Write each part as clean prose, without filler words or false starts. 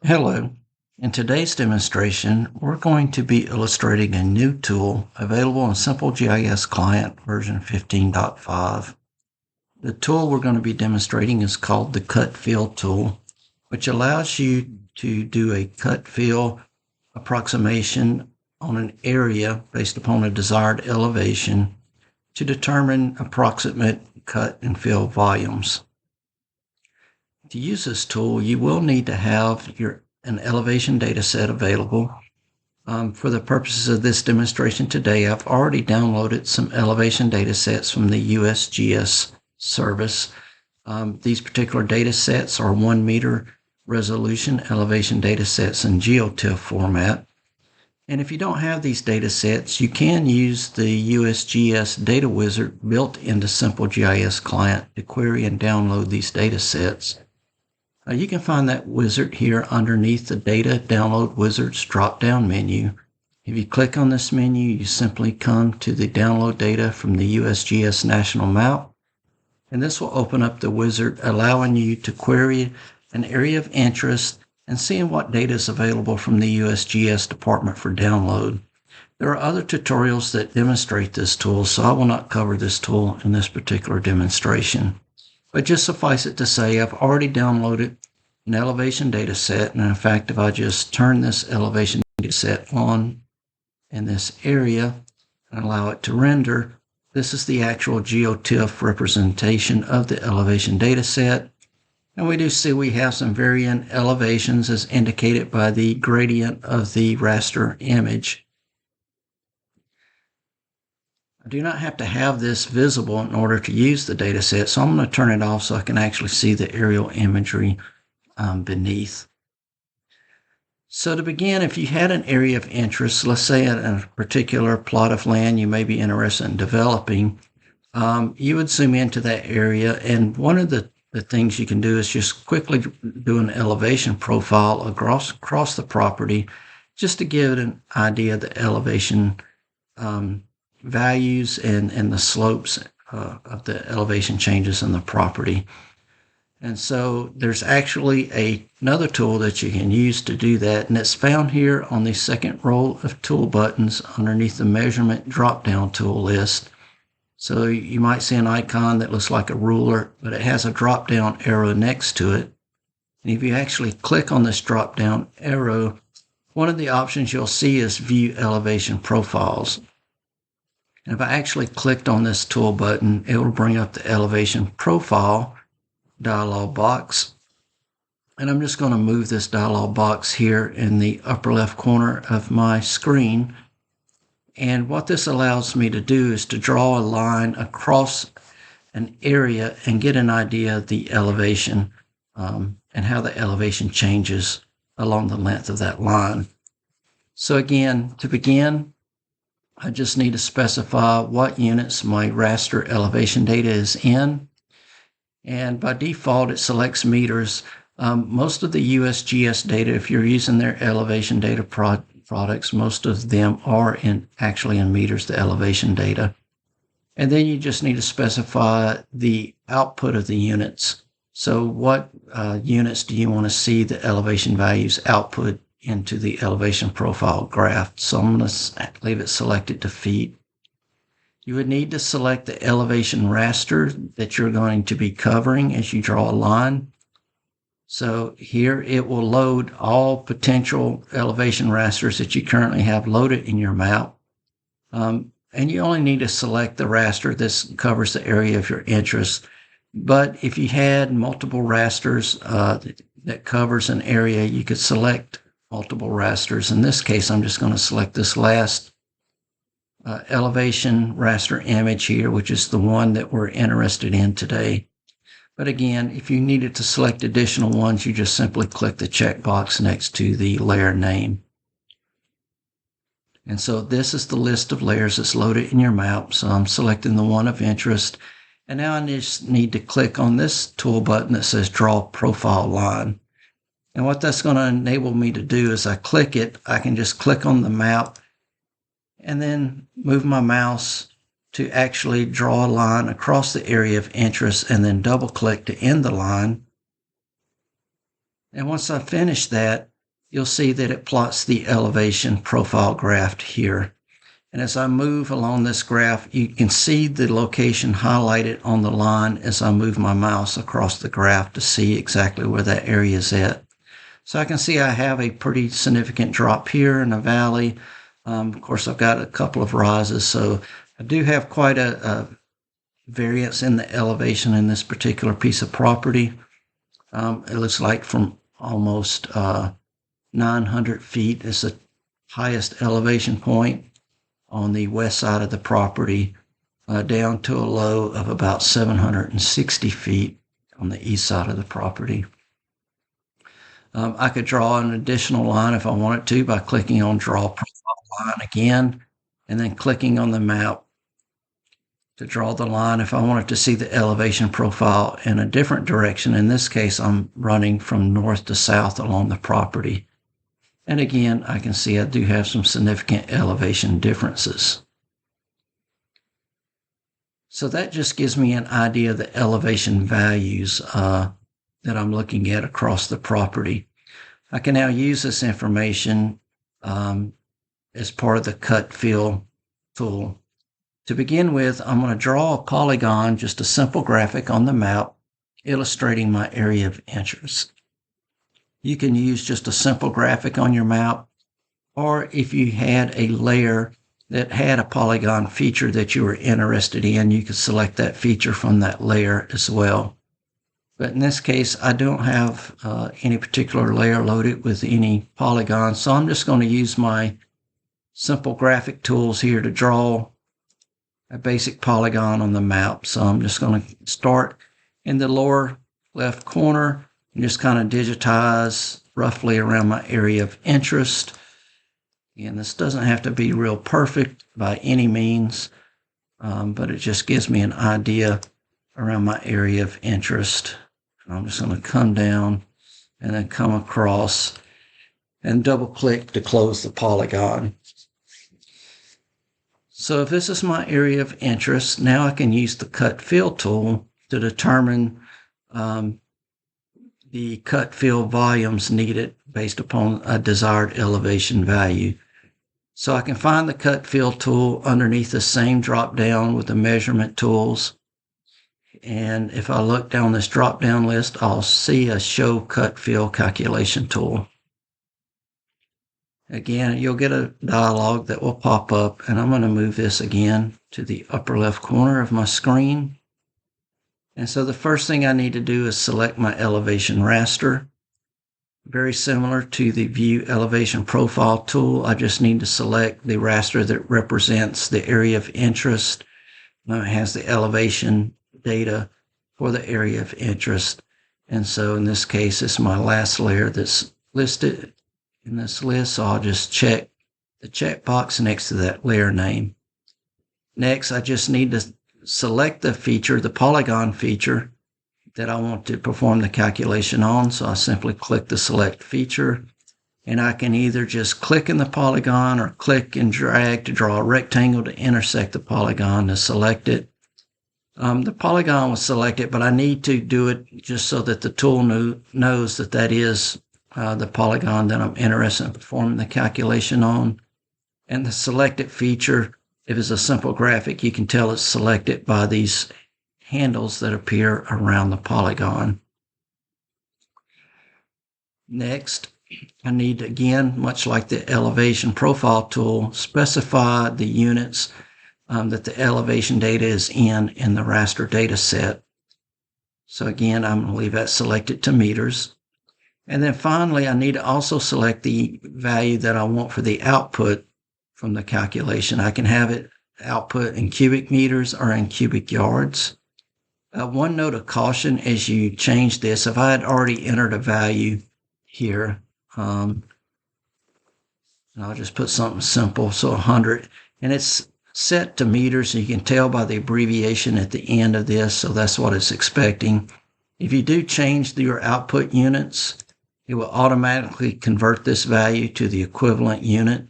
Hello. In today's demonstration, we're going to be illustrating a new tool available in Simple GIS Client version 15.5. The tool we're going to be demonstrating is called the Cut Fill tool, which allows you to do a cut fill approximation on an area based upon a desired elevation to determine approximate cut and fill volumes. To use this tool, you will need to have an elevation data set available. For the purposes of this demonstration today, I've already downloaded some elevation data sets from the USGS service. These particular data sets are 1 meter resolution elevation data sets in GeoTIFF format. And if you don't have these data sets, you can use the USGS data wizard built into Simple GIS Client to query and download these data sets. You can find that wizard here underneath the Data Download Wizards drop-down menu. If you click on this menu, you simply come to the download data from the USGS National Map, and this will open up the wizard, allowing you to query an area of interest and seeing what data is available from the USGS department for download. There are other tutorials that demonstrate this tool, so I will not cover this tool in this particular demonstration. But just suffice it to say, I've already downloaded an elevation data set. And in fact, if I just turn this elevation data set on in this area and allow it to render, this is the actual GeoTIFF representation of the elevation data set. And we do see we have some varying elevations as indicated by the gradient of the raster image. I do not have to have this visible in order to use the data set, so I'm going to turn it off so I can actually see the aerial imagery beneath. So to begin, if you had an area of interest, let's say in a particular plot of land you may be interested in developing, you would zoom into that area, and one of the things you can do is just quickly do an elevation profile across the property just to give it an idea of the elevation values and the slopes of the elevation changes in the property. And so there's actually another tool that you can use to do that, and it's found here on the second row of tool buttons underneath the measurement drop-down tool list. So you might see an icon that looks like a ruler, but it has a drop-down arrow next to it. And if you actually click on this drop-down arrow, one of the options you'll see is View Elevation Profiles. And if I actually clicked on this tool button, it will bring up the elevation profile dialog box. And I'm just going to move this dialog box here in the upper left corner of my screen. And what this allows me to do is to draw a line across an area and get an idea of the elevation and how the elevation changes along the length of that line. So again, to begin, I just need to specify what units my raster elevation data is in. And by default, it selects meters. Most of the USGS data, if you're using their elevation data products, most of them are actually in meters, the elevation data. And then you just need to specify the output of the units. So what units do you want to see the elevation values output into the elevation profile graph? So I'm going to leave it selected to feet. You would need to select the elevation raster that you're going to be covering as you draw a line. So here it will load all potential elevation rasters that you currently have loaded in your map. And you only need to select the raster that covers the area of your interest. But if you had multiple rasters that covers an area, you could select multiple rasters. In this case, I'm just going to select this last elevation raster image here, which is the one that we're interested in today. But again, if you needed to select additional ones, you just simply click the checkbox next to the layer name. And so this is the list of layers that's loaded in your map. So I'm selecting the one of interest. And now I just need to click on this tool button that says Draw Profile Line. And what that's going to enable me to do is I click it, I can just click on the map and then move my mouse to actually draw a line across the area of interest and then double click to end the line. And once I finish that, you'll see that it plots the elevation profile graph here. And as I move along this graph, you can see the location highlighted on the line as I move my mouse across the graph to see exactly where that area is at. So I can see I have a pretty significant drop here in a valley. Of course, I've got a couple of rises, so I do have quite a variance in the elevation in this particular piece of property. It looks like from almost 900 feet is the highest elevation point on the west side of the property, down to a low of about 760 feet on the east side of the property. I could draw an additional line if I wanted to by clicking on Draw Profile Line again, and then clicking on the map to draw the line if I wanted to see the elevation profile in a different direction. In this case, I'm running from north to south along the property. And again, I can see I do have some significant elevation differences. So that just gives me an idea of the elevation values that I'm looking at across the property. I can now use this information as part of the cut fill tool. To begin with, I'm going to draw a polygon, just a simple graphic on the map, illustrating my area of interest. You can use just a simple graphic on your map, or if you had a layer that had a polygon feature that you were interested in, you could select that feature from that layer as well. But in this case, I don't have any particular layer loaded with any polygons, so I'm just going to use my simple graphic tools here to draw a basic polygon on the map. So I'm just going to start in the lower left corner and just kind of digitize roughly around my area of interest. Again, this doesn't have to be real perfect by any means, but it just gives me an idea around my area of interest. I'm just going to come down and then come across and double click to close the polygon. So if this is my area of interest, now I can use the cut fill tool to determine the cut fill volumes needed based upon a desired elevation value. So I can find the cut fill tool underneath the same drop down with the measurement tools. And if I look down this drop down list, I'll see a show cut fill calculation tool. Again, you'll get a dialog that will pop up, and I'm going to move this again to the upper left corner of my screen. And so the first thing I need to do is select my elevation raster. Very similar to the View Elevation Profile tool, I just need to select the raster that represents the area of interest. Now it has the elevation data for the area of interest. And so in this case, it's my last layer that's listed in this list. So I'll just check the checkbox next to that layer name. Next, I just need to select the feature, the polygon feature that I want to perform the calculation on. So I simply click the select feature, and I can either just click in the polygon or click and drag to draw a rectangle to intersect the polygon to select it. The polygon was selected, but I need to do it just so that the tool knows that that is the polygon that I'm interested in performing the calculation on. And the selected feature, if it's a simple graphic, you can tell it's selected by these handles that appear around the polygon. Next, I need to, again, much like the elevation profile tool, specify the units that the elevation data is in the raster data set. So again, I'm going to leave that selected to meters. And then finally, I need to also select the value that I want for the output from the calculation. I can have it output in cubic meters or in cubic yards. One note of caution as you change this, if I had already entered a value here, I'll just put something simple, so 100, and it's set to meters, so you can tell by the abbreviation at the end of this, so that's what it's expecting. If you do change your output units, it will automatically convert this value to the equivalent unit.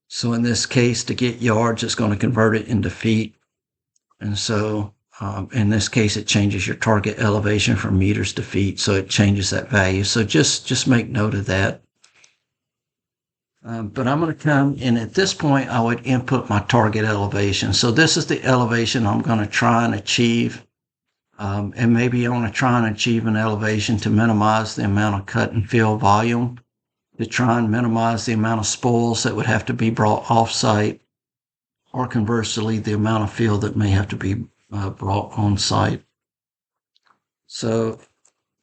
So in this case, to get yards, it's going to convert it into feet. And so in this case, it changes your target elevation from meters to feet, so it changes that value. So just make note of that. But I'm going to come, and at this point, I would input my target elevation. So this is the elevation I'm going to try and achieve. And maybe I want to try and achieve an elevation to minimize the amount of cut and fill volume, to try and minimize the amount of spoils that would have to be brought off-site, or conversely, the amount of fill that may have to be brought on-site. So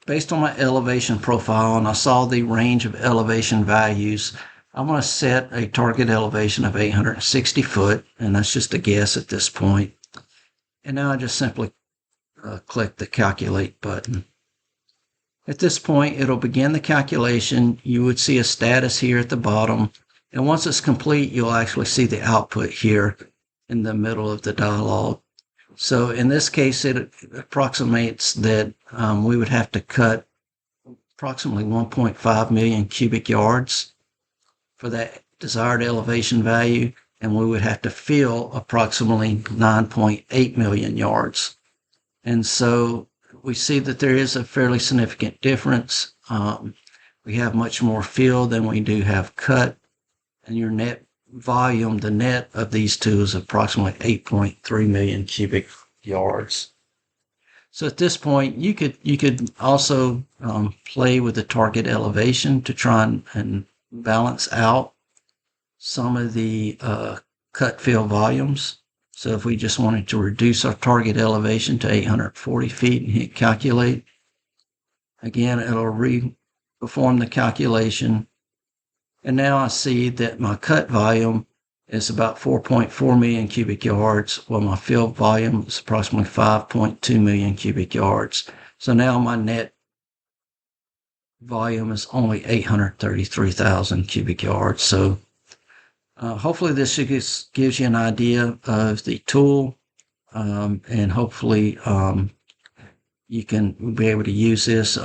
based on my elevation profile, and I saw the range of elevation values, I'm going to set a target elevation of 860 foot, and that's just a guess at this point. And now I just simply click the calculate button. At this point, it'll begin the calculation. You would see a status here at the bottom, and once it's complete, you'll actually see the output here in the middle of the dialog. So in this case, it approximates that we would have to cut approximately 1.5 million cubic yards for that desired elevation value, and we would have to fill approximately 9.8 million yards. And so we see that there is a fairly significant difference. We have much more fill than we do have cut, and your net volume, the net of these two, is approximately 8.3 million cubic yards. So at this point, you could also play with the target elevation to try and balance out some of the cut fill volumes. So if we just wanted to reduce our target elevation to 840 feet and hit calculate, again, it'll perform the calculation. And now I see that my cut volume is about 4.4 million cubic yards, while my fill volume is approximately 5.2 million cubic yards. So now my net volume is only 833,000 cubic yards. So hopefully this gives you an idea of the tool, and hopefully you can be able to use this,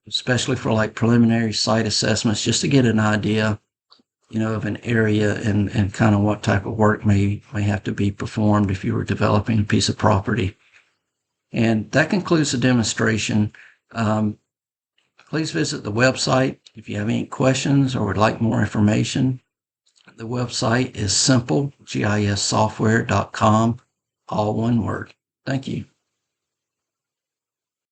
especially for like preliminary site assessments, just to get an idea, of an area and kind of what type of work may have to be performed if you were developing a piece of property. And that concludes the demonstration. Please visit the website if you have any questions or would like more information. The website is simplegissoftware.com, all one word. Thank you.